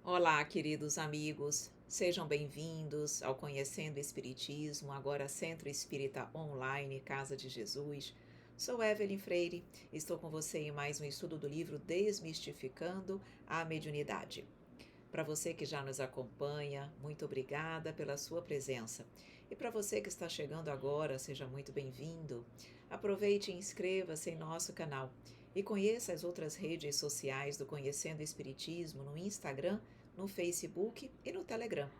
Olá, queridos amigos, sejam bem-vindos ao Conhecendo o Espiritismo, agora Centro Espírita Online, Casa de Jesus. Sou Evelyn Freire, estou com você em mais um estudo do livro Desmistificando a Mediunidade. Para você que já nos acompanha, muito obrigada pela sua presença. E para você que está chegando agora, seja muito bem-vindo. Aproveite e inscreva-se em nosso canal e conheça as outras redes sociais do Conhecendo o Espiritismo no Instagram, no Facebook e no Telegram.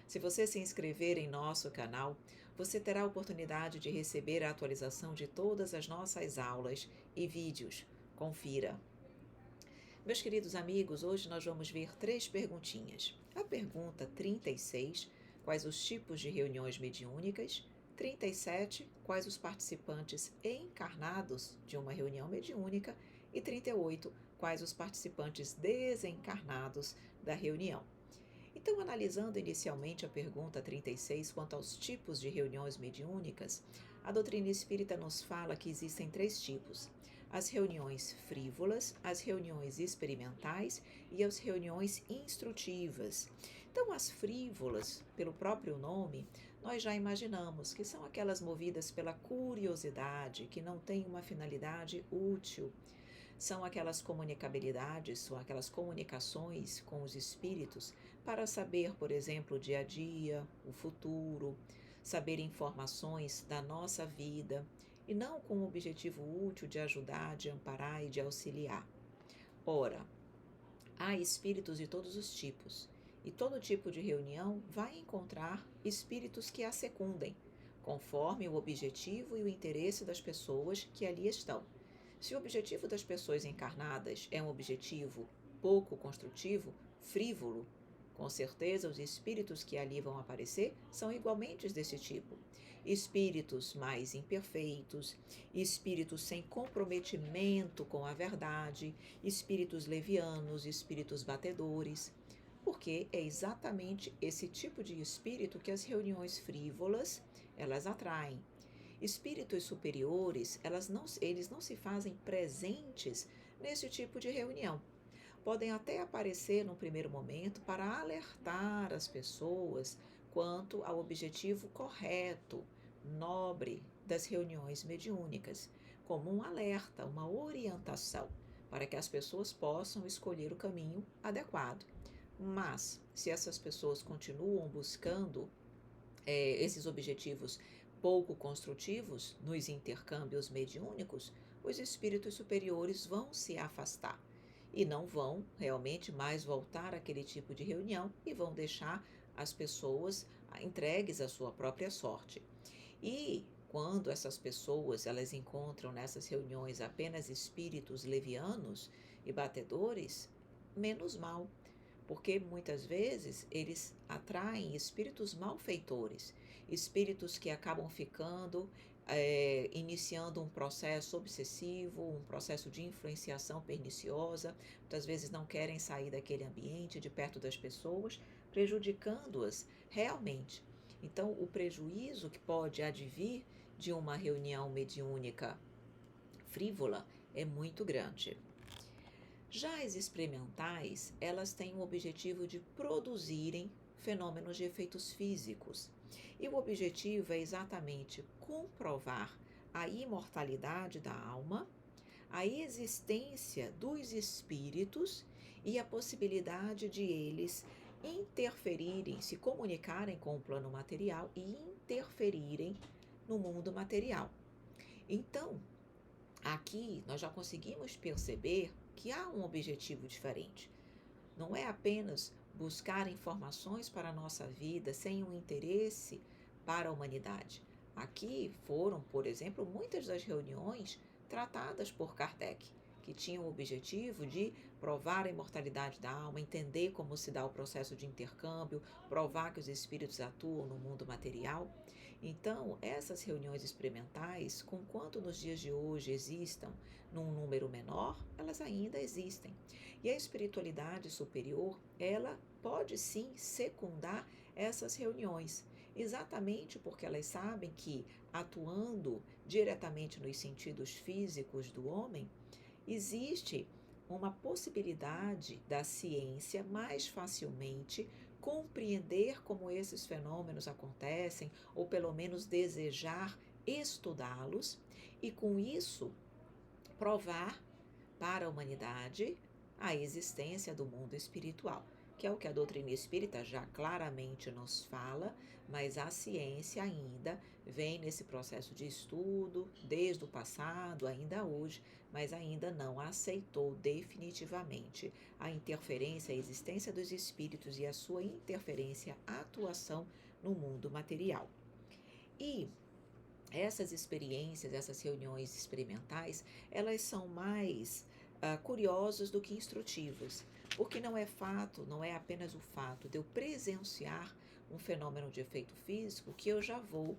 Se você se inscrever em nosso canal, você terá a oportunidade de receber a atualização de todas as nossas aulas e vídeos. Confira! Meus queridos amigos, hoje nós vamos ver 3 perguntinhas. A pergunta 36, quais os tipos de reuniões mediúnicas? 37, quais os participantes encarnados de uma reunião mediúnica? E 38, quais os participantes desencarnados da reunião? Então, analisando inicialmente a pergunta 36 quanto aos tipos de reuniões mediúnicas, a doutrina espírita nos fala que existem 3 tipos: as reuniões frívolas, as reuniões experimentais e as reuniões instrutivas. Então, as frívolas, pelo próprio nome, nós já imaginamos que são aquelas movidas pela curiosidade, que não têm uma finalidade útil. São aquelas comunicabilidades, são aquelas comunicações com os espíritos para saber, por exemplo, o dia a dia, o futuro, saber informações da nossa vida e não com o objetivo útil de ajudar, de amparar e de auxiliar. Ora, há espíritos de todos os tipos e todo tipo de reunião vai encontrar espíritos que a secundem, conforme o objetivo e o interesse das pessoas que ali estão. Se o objetivo das pessoas encarnadas é um objetivo pouco construtivo, frívolo, com certeza os espíritos que ali vão aparecer são igualmente desse tipo. Espíritos mais imperfeitos, espíritos sem comprometimento com a verdade, espíritos levianos, espíritos batedores, porque é exatamente esse tipo de espírito que as reuniões frívolas elas atraem. Espíritos superiores, eles não se fazem presentes nesse tipo de reunião. Podem até aparecer num primeiro momento para alertar as pessoas quanto ao objetivo correto, nobre das reuniões mediúnicas, como um alerta, uma orientação, para que as pessoas possam escolher o caminho adequado. Mas, se essas pessoas continuam buscando esses objetivos pouco construtivos nos intercâmbios mediúnicos, os espíritos superiores vão se afastar e não vão realmente mais voltar àquele tipo de reunião e vão deixar as pessoas entregues à sua própria sorte. E quando essas pessoas elas encontram nessas reuniões apenas espíritos levianos e batedores, menos mal, porque muitas vezes eles atraem espíritos malfeitores, espíritos que acabam ficando, iniciando um processo obsessivo, um processo de influenciação perniciosa, muitas vezes não querem sair daquele ambiente, de perto das pessoas, prejudicando-as realmente. Então, o prejuízo que pode advir de uma reunião mediúnica frívola é muito grande. Já as experimentais, elas têm o objetivo de produzirem fenômenos de efeitos físicos. E o objetivo é exatamente comprovar a imortalidade da alma, a existência dos espíritos e a possibilidade de eles interferirem, se comunicarem com o plano material e interferirem no mundo material. Então, aqui nós já conseguimos perceber que há um objetivo diferente. Não é apenas buscar informações para a nossa vida sem um interesse para a humanidade. Aqui foram, por exemplo, muitas das reuniões tratadas por Kardec, que tinham o objetivo de provar a imortalidade da alma, entender como se dá o processo de intercâmbio, provar que os espíritos atuam no mundo material. Então, essas reuniões experimentais, conquanto nos dias de hoje existam num número menor, elas ainda existem. E a espiritualidade superior, ela pode sim secundar essas reuniões, exatamente porque elas sabem que, atuando diretamente nos sentidos físicos do homem, existe uma possibilidade da ciência mais facilmente compreender como esses fenômenos acontecem, ou pelo menos desejar estudá-los, e com isso provar para a humanidade a existência do mundo espiritual, que é o que a doutrina espírita já claramente nos fala, mas a ciência ainda vem nesse processo de estudo desde o passado, ainda hoje, mas ainda não aceitou definitivamente a interferência, a existência dos espíritos e a sua interferência, atuação no mundo material. E essas experiências, essas reuniões experimentais, elas são mais curiosas do que instrutivas, porque não é apenas o fato de eu presenciar um fenômeno de efeito físico que eu já vou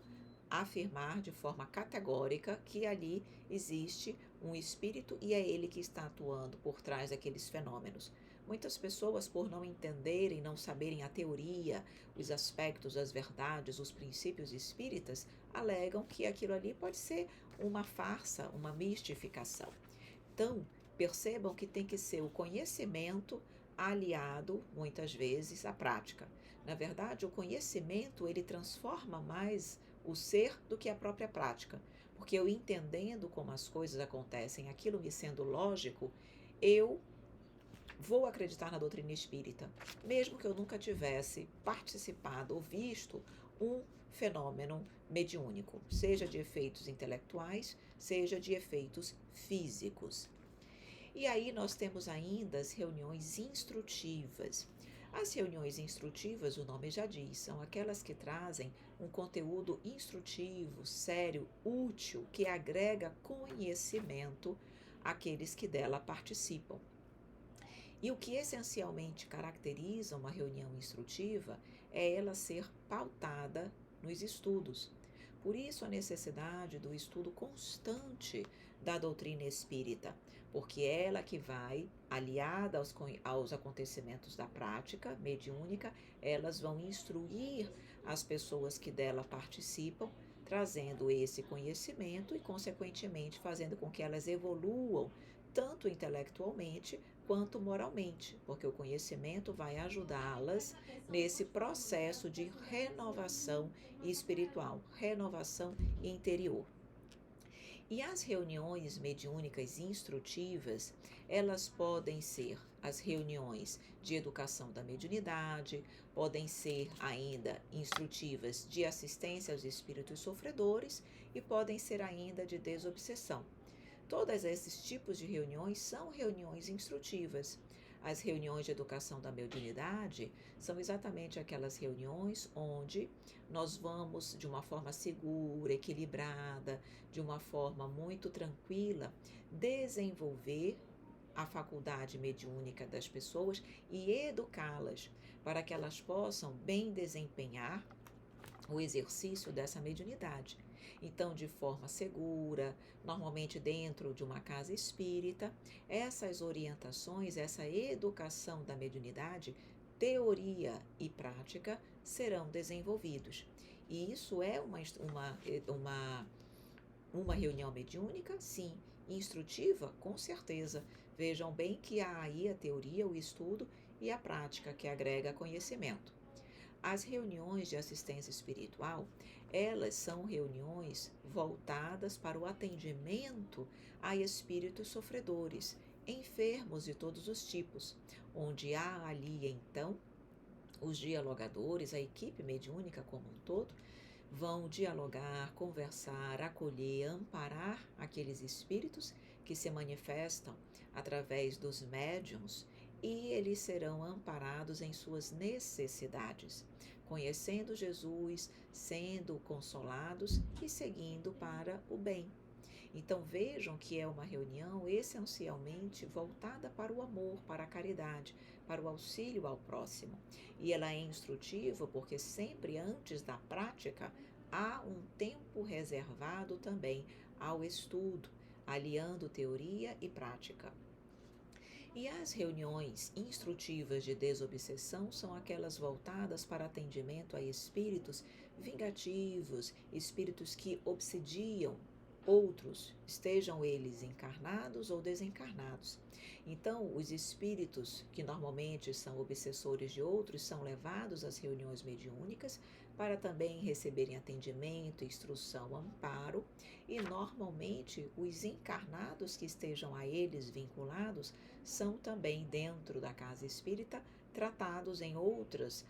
afirmar de forma categórica que ali existe um espírito e é ele que está atuando por trás daqueles fenômenos. Muitas pessoas, por não entenderem, não saberem a teoria, os aspectos, as verdades, os princípios espíritas, alegam que aquilo ali pode ser uma farsa, uma mistificação. Então, percebam que tem que ser o conhecimento aliado, muitas vezes, à prática. Na verdade, o conhecimento, ele transforma mais o ser do que a própria prática. Porque eu entendendo como as coisas acontecem, aquilo me sendo lógico, eu vou acreditar na doutrina espírita, mesmo que eu nunca tivesse participado ou visto um fenômeno mediúnico, seja de efeitos intelectuais, seja de efeitos físicos. E aí nós temos ainda as reuniões instrutivas. As reuniões instrutivas, o nome já diz, são aquelas que trazem um conteúdo instrutivo, sério, útil, que agrega conhecimento àqueles que dela participam. E o que essencialmente caracteriza uma reunião instrutiva é ela ser pautada nos estudos. Por isso a necessidade do estudo constante da doutrina espírita, porque é ela que vai, aliada aos acontecimentos da prática mediúnica, elas vão instruir as pessoas que dela participam, trazendo esse conhecimento e, consequentemente, fazendo com que elas evoluam tanto intelectualmente quanto moralmente, porque o conhecimento vai ajudá-las nesse processo de renovação espiritual, renovação interior. E as reuniões mediúnicas instrutivas, elas podem ser as reuniões de educação da mediunidade, podem ser ainda instrutivas de assistência aos espíritos sofredores e podem ser ainda de desobsessão. Todos esses tipos de reuniões são reuniões instrutivas. As reuniões de educação da mediunidade são exatamente aquelas reuniões onde nós vamos, de uma forma segura, equilibrada, de uma forma muito tranquila, desenvolver a faculdade mediúnica das pessoas e educá-las para que elas possam bem desempenhar o exercício dessa mediunidade. Então, de forma segura, normalmente dentro de uma casa espírita, essas orientações, essa educação da mediunidade, teoria e prática, serão desenvolvidos. E isso é uma reunião mediúnica? Sim. Instrutiva? Com certeza. Vejam bem que há aí a teoria, o estudo e a prática que agrega conhecimento. As reuniões de assistência espiritual, elas são reuniões voltadas para o atendimento a espíritos sofredores, enfermos de todos os tipos, onde há ali, então, os dialogadores, a equipe mediúnica como um todo, vão dialogar, conversar, acolher, amparar aqueles espíritos que se manifestam através dos médiuns e eles serão amparados em suas necessidades, conhecendo Jesus, sendo consolados e seguindo para o bem. Então vejam que é uma reunião essencialmente voltada para o amor, para a caridade, para o auxílio ao próximo. E ela é instrutiva porque sempre antes da prática há um tempo reservado também ao estudo, aliando teoria e prática. E as reuniões instrutivas de desobsessão são aquelas voltadas para atendimento a espíritos vingativos, espíritos que obsidiam outros, estejam eles encarnados ou desencarnados. Então, os espíritos que normalmente são obsessores de outros são levados às reuniões mediúnicas para também receberem atendimento, instrução, amparo, e normalmente os encarnados que estejam a eles vinculados são também dentro da casa espírita tratados em outros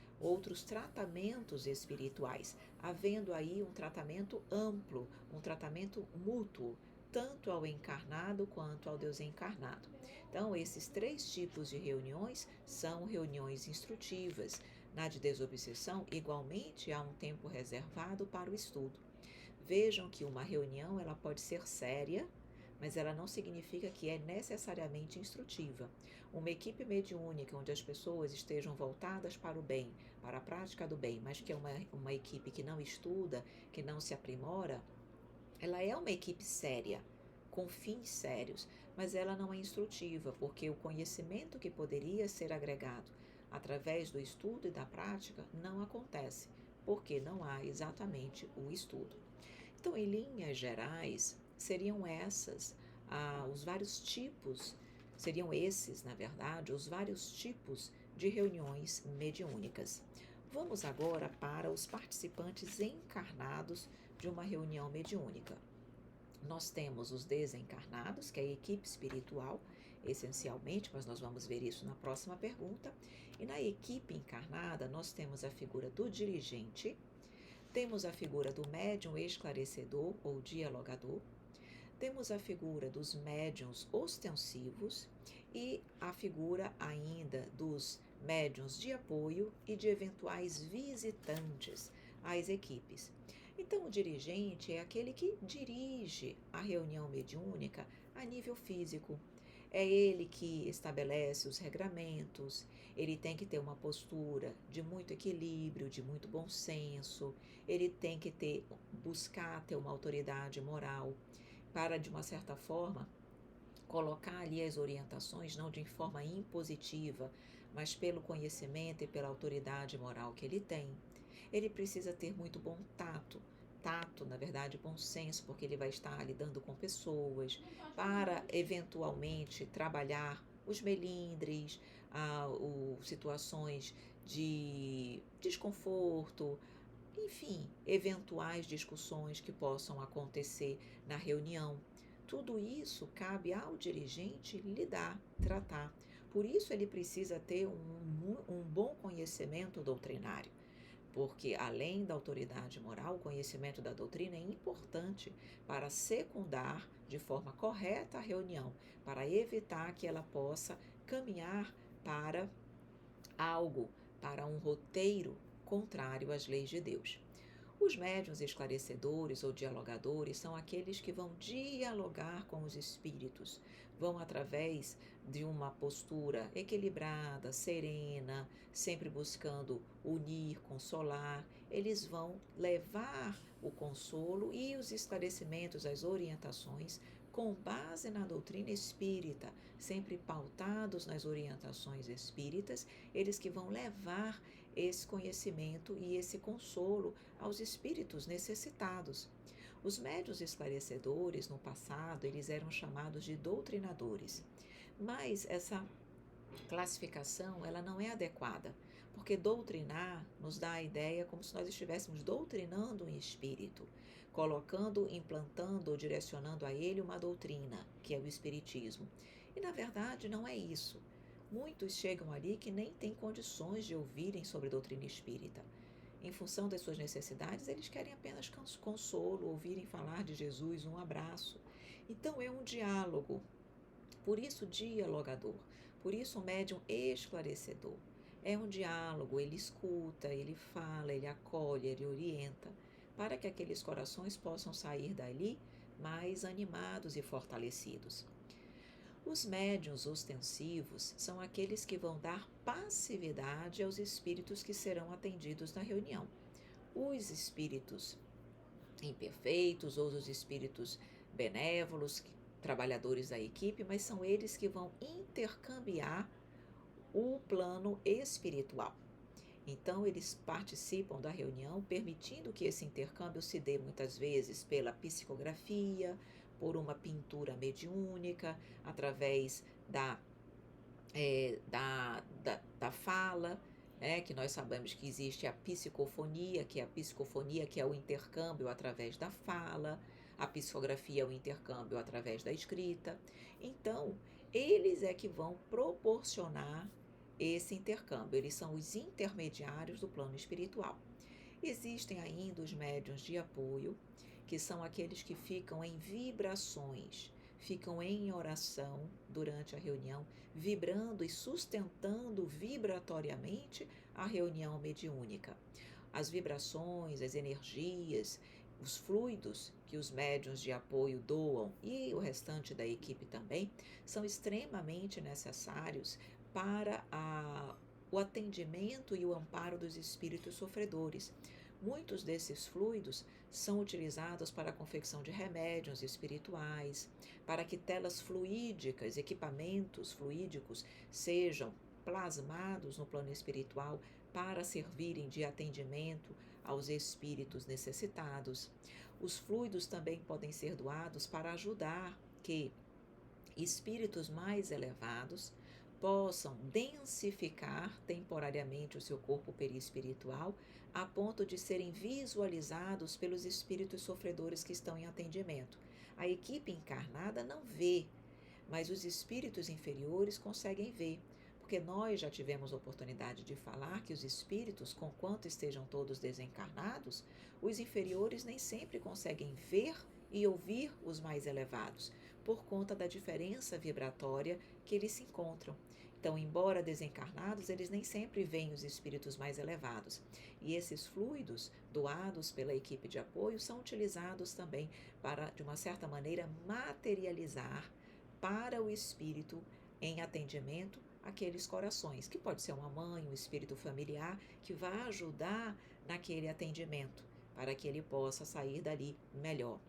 tratamentos espirituais, havendo aí um tratamento amplo, um tratamento mútuo, tanto ao encarnado quanto ao desencarnado. Então, esses 3 tipos de reuniões são reuniões instrutivas. Na de desobsessão, igualmente, há um tempo reservado para o estudo. Vejam que uma reunião ela pode ser séria, mas ela não significa que é necessariamente instrutiva. Uma equipe mediúnica onde as pessoas estejam voltadas para o bem, para a prática do bem, mas que é uma equipe que não estuda, que não se aprimora, ela é uma equipe séria, com fins sérios, mas ela não é instrutiva, porque o conhecimento que poderia ser agregado através do estudo e da prática não acontece, porque não há exatamente o estudo. Então, em linhas gerais, seriam os vários tipos, seriam esses, na verdade, os vários tipos de reuniões mediúnicas. Vamos agora para os participantes encarnados de uma reunião mediúnica. Nós temos os desencarnados, que é a equipe espiritual, essencialmente, mas nós vamos ver isso na próxima pergunta. E na equipe encarnada, nós temos a figura do dirigente, temos a figura do médium esclarecedor ou dialogador, temos a figura dos médiuns ostensivos e a figura ainda dos médiuns de apoio e de eventuais visitantes às equipes. Então, o dirigente é aquele que dirige a reunião mediúnica a nível físico. É ele que estabelece os regramentos, ele tem que ter uma postura de muito equilíbrio, de muito bom senso, ele tem que buscar ter uma autoridade moral para, de uma certa forma, colocar ali as orientações, não de forma impositiva, mas pelo conhecimento e pela autoridade moral que ele tem. Ele precisa ter muito bom tato, na verdade, bom senso, porque ele vai estar lidando com pessoas, para eventualmente trabalhar os melindres, situações de desconforto, enfim, eventuais discussões que possam acontecer na reunião. Tudo isso cabe ao dirigente lidar, tratar. Por isso ele precisa ter um bom conhecimento doutrinário, porque além da autoridade moral, o conhecimento da doutrina é importante para secundar de forma correta a reunião, para evitar que ela possa caminhar para algo, para um roteiro contrário às leis de Deus. Os médiuns esclarecedores ou dialogadores são aqueles que vão dialogar com os espíritos, vão através de uma postura equilibrada, serena, sempre buscando unir, consolar, eles vão levar o consolo e os esclarecimentos, as orientações, com base na doutrina espírita, sempre pautados nas orientações espíritas, eles que vão levar esse conhecimento e esse consolo aos espíritos necessitados. Os médiuns esclarecedores, no passado, eles eram chamados de doutrinadores, mas essa classificação ela não é adequada, porque doutrinar nos dá a ideia como se nós estivéssemos doutrinando um espírito, colocando, implantando ou direcionando a ele uma doutrina, que é o espiritismo. E na verdade não é isso. Muitos chegam ali que nem têm condições de ouvirem sobre doutrina espírita. Em função das suas necessidades, eles querem apenas consolo, ouvirem falar de Jesus, um abraço. Então é um diálogo, por isso dialogador, por isso o médium esclarecedor. É um diálogo, ele escuta, ele fala, ele acolhe, ele orienta, para que aqueles corações possam sair dali mais animados e fortalecidos. Os médiuns ostensivos são aqueles que vão dar passividade aos espíritos que serão atendidos na reunião. Os espíritos imperfeitos ou os espíritos benévolos, trabalhadores da equipe, mas são eles que vão intercambiar o plano espiritual. Então, eles participam da reunião, permitindo que esse intercâmbio se dê muitas vezes pela psicografia, por uma pintura mediúnica, através da fala, que nós sabemos que existe a psicofonia, que é o intercâmbio através da fala, a psicografia é o intercâmbio através da escrita. Então, eles é que vão proporcionar esse intercâmbio, eles são os intermediários do plano espiritual. Existem ainda os médiuns de apoio, que são aqueles que ficam em vibrações, ficam em oração durante a reunião, vibrando e sustentando vibratoriamente a reunião mediúnica. As vibrações, as energias, os fluidos que os médiuns de apoio doam e o restante da equipe também são extremamente necessários para o atendimento e o amparo dos espíritos sofredores. Muitos desses fluidos são utilizados para a confecção de remédios espirituais, para que telas fluídicas, equipamentos fluídicos sejam plasmados no plano espiritual para servirem de atendimento aos espíritos necessitados. Os fluidos também podem ser doados para ajudar que espíritos mais elevados possam densificar temporariamente o seu corpo perispiritual a ponto de serem visualizados pelos espíritos sofredores que estão em atendimento. A equipe encarnada não vê, mas os espíritos inferiores conseguem ver, porque nós já tivemos oportunidade de falar que os espíritos, conquanto estejam todos desencarnados, os inferiores nem sempre conseguem ver e ouvir os mais elevados, por conta da diferença vibratória que eles se encontram. Então, embora desencarnados, eles nem sempre veem os espíritos mais elevados. E esses fluidos doados pela equipe de apoio são utilizados também para, de uma certa maneira, materializar para o espírito em atendimento aqueles corações, que pode ser uma mãe, um espírito familiar, que vai ajudar naquele atendimento, para que ele possa sair dali melhor.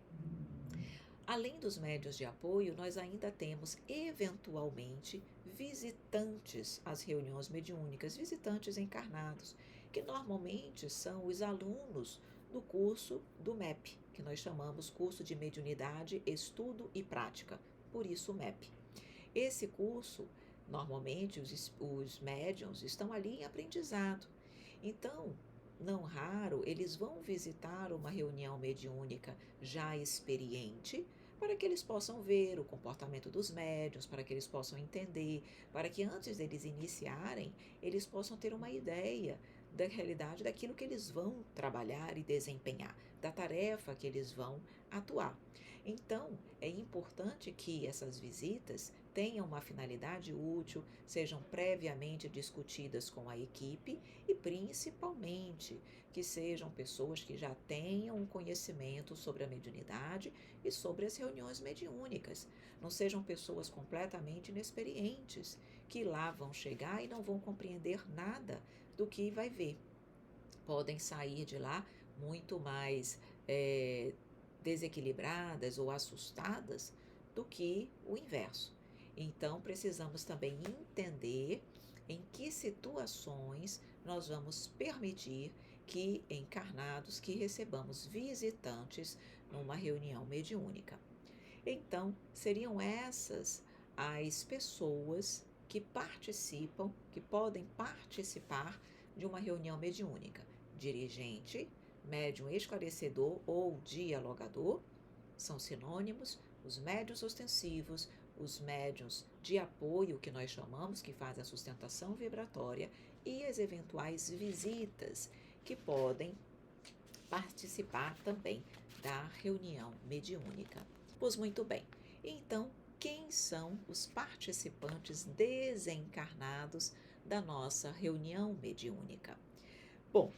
Além dos médiuns de apoio, nós ainda temos, eventualmente, visitantes às reuniões mediúnicas, visitantes encarnados, que normalmente são os alunos do curso do MEP, que nós chamamos Curso de Mediunidade, Estudo e Prática, por isso MEP. Esse curso, normalmente, os médiuns estão ali em aprendizado. Então, não raro, eles vão visitar uma reunião mediúnica já experiente, para que eles possam ver o comportamento dos médiuns, para que eles possam entender, para que antes deles iniciarem, eles possam ter uma ideia da realidade daquilo que eles vão trabalhar e desempenhar, da tarefa que eles vão atuar. Então, é importante que essas visitas tenham uma finalidade útil, sejam previamente discutidas com a equipe e, principalmente, que sejam pessoas que já tenham um conhecimento sobre a mediunidade e sobre as reuniões mediúnicas. Não sejam pessoas completamente inexperientes, que lá vão chegar e não vão compreender nada do que vai ver. Podem sair de lá muito mais desequilibradas ou assustadas do que o inverso. Então, precisamos também entender em que situações nós vamos permitir que encarnados, que recebamos visitantes numa reunião mediúnica. Então, seriam essas as pessoas que participam, que podem participar de uma reunião mediúnica: dirigente, médium esclarecedor ou dialogador, são sinônimos, os médiuns ostensivos, os médiuns de apoio, que nós chamamos, que faz a sustentação vibratória, e as eventuais visitas, que podem participar também da reunião mediúnica. Pois muito bem, então, quem são os participantes desencarnados da nossa reunião mediúnica? Bom,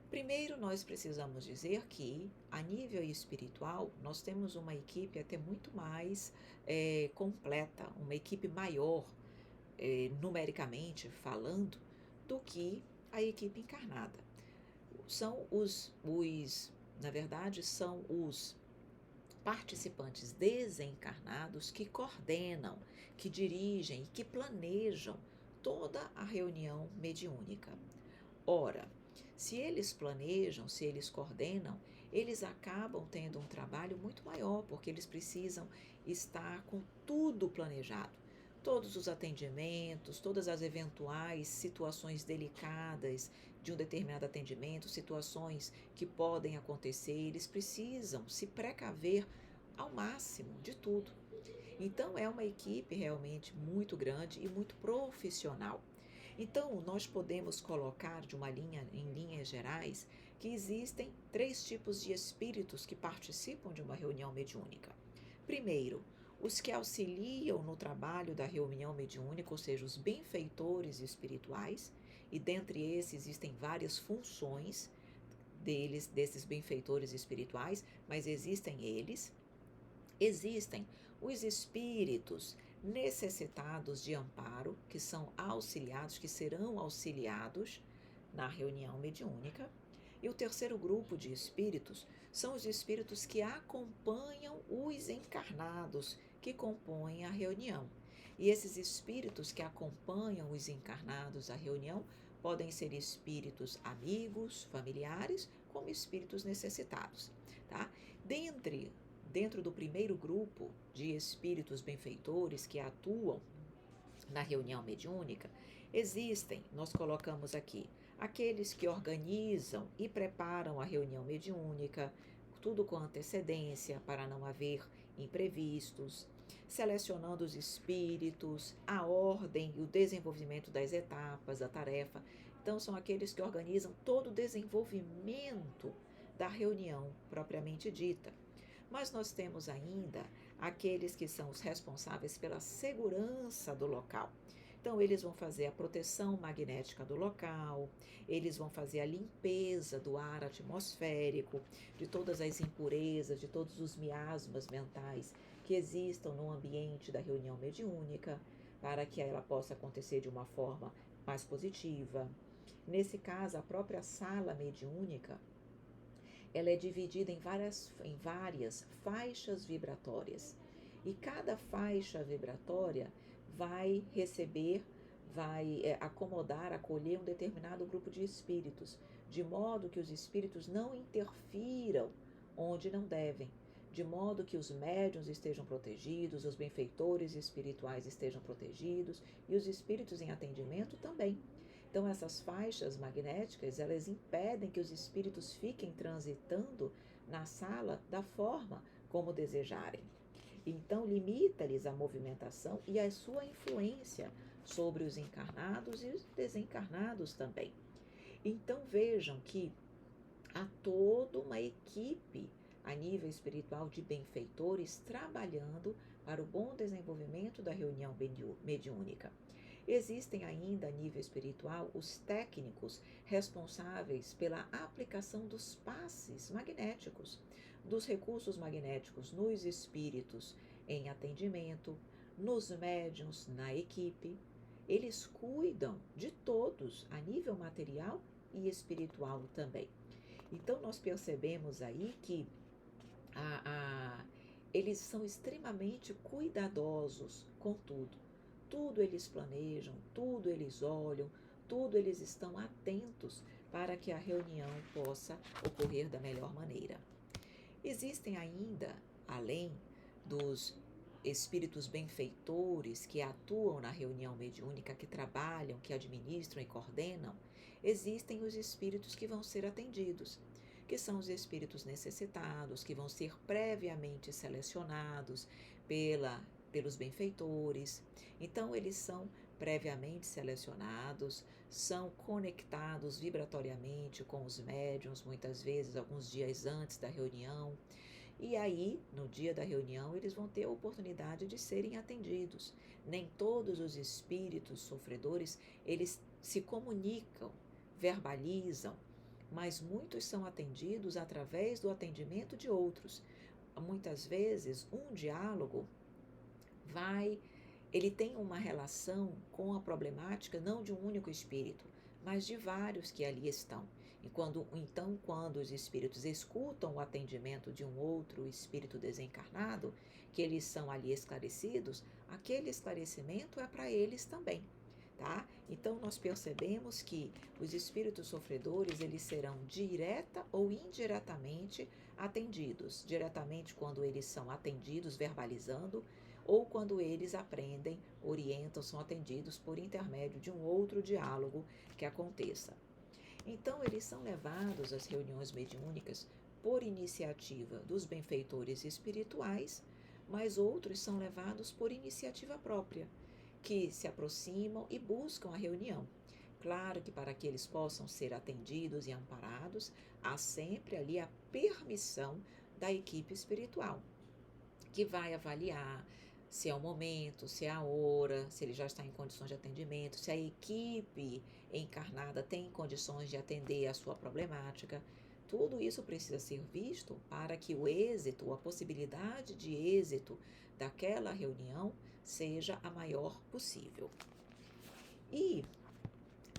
primeiro nós precisamos dizer que, a nível espiritual, nós temos uma equipe até muito mais completa, uma equipe maior, numericamente falando, do que a equipe encarnada. Na verdade, são os participantes desencarnados que coordenam, que dirigem e que planejam toda a reunião mediúnica. Ora, se eles planejam, se eles coordenam, eles acabam tendo um trabalho muito maior, porque eles precisam estar com tudo planejado. Todos os atendimentos, todas as eventuais situações delicadas de um determinado atendimento, situações que podem acontecer, eles precisam se precaver ao máximo de tudo. Então, é uma equipe realmente muito grande e muito profissional. Então, nós podemos colocar em linhas gerais, que existem 3 tipos de espíritos que participam de uma reunião mediúnica. Primeiro, os que auxiliam no trabalho da reunião mediúnica, ou seja, os benfeitores espirituais, e dentre esses existem várias funções desses benfeitores espirituais, mas existem eles. Existem os espíritos necessitados de amparo, que são auxiliados, que serão auxiliados na reunião mediúnica. E o terceiro grupo de espíritos são os espíritos que acompanham os encarnados que compõem a reunião. E esses espíritos que acompanham os encarnados à reunião podem ser espíritos amigos, familiares, como espíritos necessitados, tá? Dentro do primeiro grupo de espíritos benfeitores que atuam na reunião mediúnica, nós colocamos aqui, aqueles que organizam e preparam a reunião mediúnica, tudo com antecedência para não haver imprevistos, selecionando os espíritos, a ordem e o desenvolvimento das etapas da tarefa. Então, são aqueles que organizam todo o desenvolvimento da reunião propriamente dita. Mas nós temos ainda aqueles que são os responsáveis pela segurança do local. Então, eles vão fazer a proteção magnética do local, eles vão fazer a limpeza do ar atmosférico, de todas as impurezas, de todos os miasmas mentais que existam no ambiente da reunião mediúnica, para que ela possa acontecer de uma forma mais positiva. Nesse caso, a própria sala mediúnica, ela é dividida em várias faixas vibratórias. E cada faixa vibratória vai acomodar, acolher um determinado grupo de espíritos, de modo que os espíritos não interfiram onde não devem, de modo que os médiuns estejam protegidos, os benfeitores espirituais estejam protegidos e os espíritos em atendimento também. Então, essas faixas magnéticas, elas impedem que os espíritos fiquem transitando na sala da forma como desejarem. Então, limita-lhes a movimentação e a sua influência sobre os encarnados e os desencarnados também. Então, vejam que há toda uma equipe a nível espiritual de benfeitores trabalhando para o bom desenvolvimento da reunião mediúnica. Existem ainda, a nível espiritual, os técnicos responsáveis pela aplicação dos passes magnéticos, dos recursos magnéticos nos espíritos em atendimento, nos médiuns, na equipe. Eles cuidam de todos, a nível material e espiritual também. Então, nós percebemos aí que eles são extremamente cuidadosos com tudo. Tudo eles planejam, tudo eles olham, tudo eles estão atentos para que a reunião possa ocorrer da melhor maneira. Existem ainda, além dos espíritos benfeitores que atuam na reunião mediúnica, que trabalham, que administram e coordenam, existem os espíritos que vão ser atendidos, que são os espíritos necessitados, que vão ser previamente selecionados pelos benfeitores. Então, eles são previamente selecionados, são conectados vibratoriamente com os médiuns, muitas vezes alguns dias antes da reunião. E aí, no dia da reunião, eles vão ter a oportunidade de serem atendidos. Nem todos os espíritos sofredores, eles se comunicam, verbalizam, mas muitos são atendidos através do atendimento de outros. Muitas vezes, um diálogo ele tem uma relação com a problemática não de um único espírito, mas de vários que ali estão. E quando os espíritos escutam o atendimento de um outro espírito desencarnado, que eles são ali esclarecidos, aquele esclarecimento é para eles também. tá? Então, nós percebemos que os espíritos sofredores, eles serão direta ou indiretamente atendidos. Diretamente quando eles são atendidos verbalizando, ou quando eles aprendem, orientam, são atendidos por intermédio de um outro diálogo que aconteça. Então, eles são levados às reuniões mediúnicas por iniciativa dos benfeitores espirituais, mas outros são levados por iniciativa própria, que se aproximam e buscam a reunião. Claro que para que eles possam ser atendidos e amparados, há sempre ali a permissão da equipe espiritual, que vai avaliar se é o momento, se é a hora, se ele já está em condições de atendimento, se a equipe encarnada tem condições de atender a sua problemática. Tudo isso precisa ser visto para que o êxito, a possibilidade de êxito daquela reunião seja a maior possível. E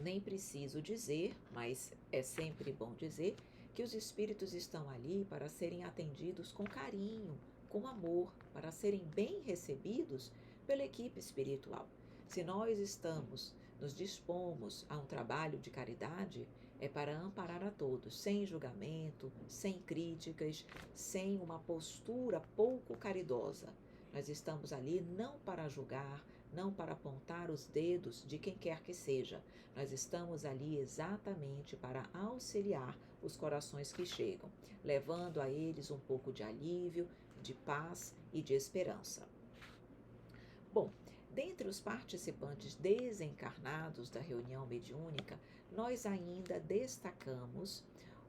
nem preciso dizer, mas é sempre bom dizer, que os espíritos estão ali para serem atendidos com carinho, com amor, para serem bem recebidos pela equipe espiritual. Se nós nos dispomos a um trabalho de caridade, é para amparar a todos, sem julgamento, sem críticas, sem uma postura pouco caridosa. Nós estamos ali não para julgar, não para apontar os dedos de quem quer que seja. Nós estamos ali exatamente para auxiliar os corações que chegam, levando a eles um pouco de alívio, de paz e de esperança. Bom, dentre os participantes desencarnados da reunião mediúnica, nós ainda destacamos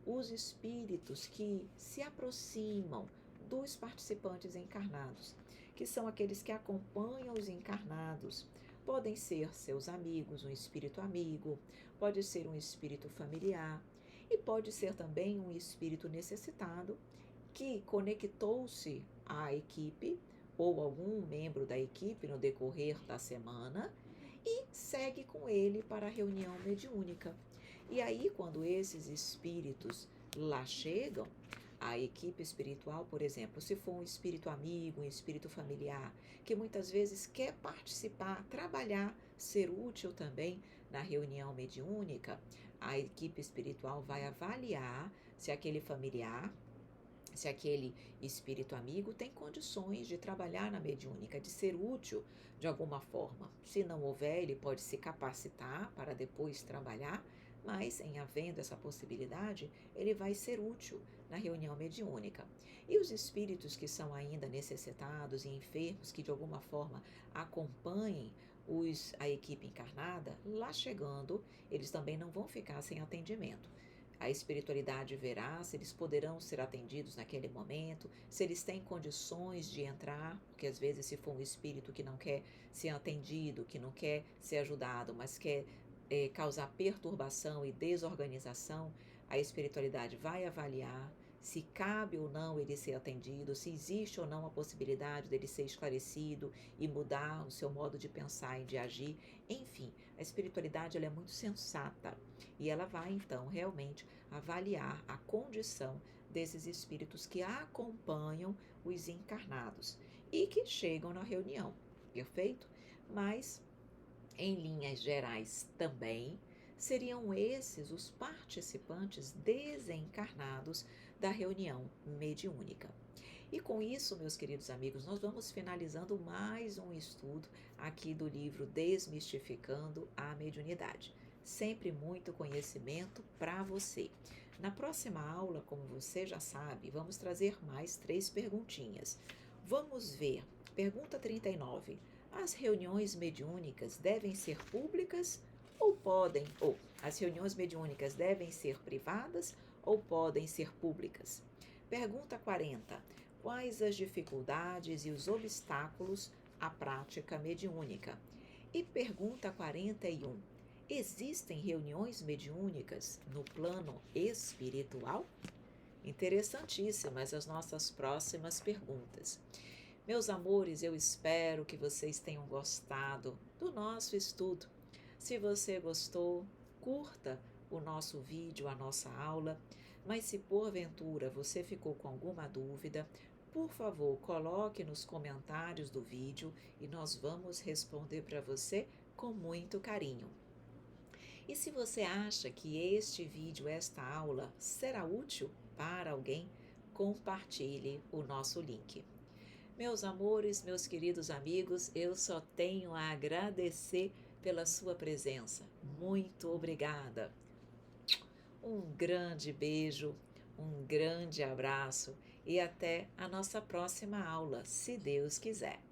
os espíritos que se aproximam dos participantes encarnados, que são aqueles que acompanham os encarnados. Podem ser seus amigos, um espírito amigo, pode ser um espírito familiar e pode ser também um espírito necessitado que conectou-se à equipe ou algum membro da equipe no decorrer da semana e segue com ele para a reunião mediúnica. E aí, quando esses espíritos lá chegam, a equipe espiritual, por exemplo, se for um espírito amigo, um espírito familiar, que muitas vezes quer participar, trabalhar, ser útil também na reunião mediúnica, a equipe espiritual vai avaliar se aquele familiar, se aquele espírito amigo tem condições de trabalhar na mediúnica, de ser útil de alguma forma. Se não houver, ele pode se capacitar para depois trabalhar, mas em havendo essa possibilidade, ele vai ser útil na reunião mediúnica. E os espíritos que são ainda necessitados e enfermos, que de alguma forma acompanhem a equipe encarnada, lá chegando, eles também não vão ficar sem atendimento. A espiritualidade verá se eles poderão ser atendidos naquele momento, se eles têm condições de entrar, porque às vezes se for um espírito que não quer ser atendido, que não quer ser ajudado, mas quer causar perturbação e desorganização, a espiritualidade vai avaliar se cabe ou não ele ser atendido, se existe ou não a possibilidade dele ser esclarecido e mudar o seu modo de pensar e de agir. Enfim, a espiritualidade ela é muito sensata e ela vai então realmente avaliar a condição desses espíritos que acompanham os encarnados e que chegam na reunião, perfeito? Mas, em linhas gerais também, seriam esses os participantes desencarnados da reunião mediúnica. E com isso, meus queridos amigos, nós vamos finalizando mais um estudo aqui do livro Desmistificando a Mediunidade. Sempre muito conhecimento para você. Na próxima aula, como você já sabe, vamos trazer mais 3 perguntinhas. Vamos ver. Pergunta 39. As reuniões mediúnicas devem ser públicas ou as reuniões mediúnicas devem ser privadas ou podem ser públicas? Pergunta 40. Quais as dificuldades e os obstáculos à prática mediúnica? E pergunta 41. Existem reuniões mediúnicas no plano espiritual? Interessantíssimas as nossas próximas perguntas. Meus amores, eu espero que vocês tenham gostado do nosso estudo. Se você gostou, curta o nosso vídeo, a nossa aula, mas se porventura você ficou com alguma dúvida, por favor, coloque nos comentários do vídeo e nós vamos responder para você com muito carinho. E se você acha que este vídeo, esta aula, será útil para alguém, compartilhe o nosso link. Meus amores, meus queridos amigos, eu só tenho a agradecer pela sua presença. Muito obrigada. Um grande beijo, um grande abraço e até a nossa próxima aula, se Deus quiser.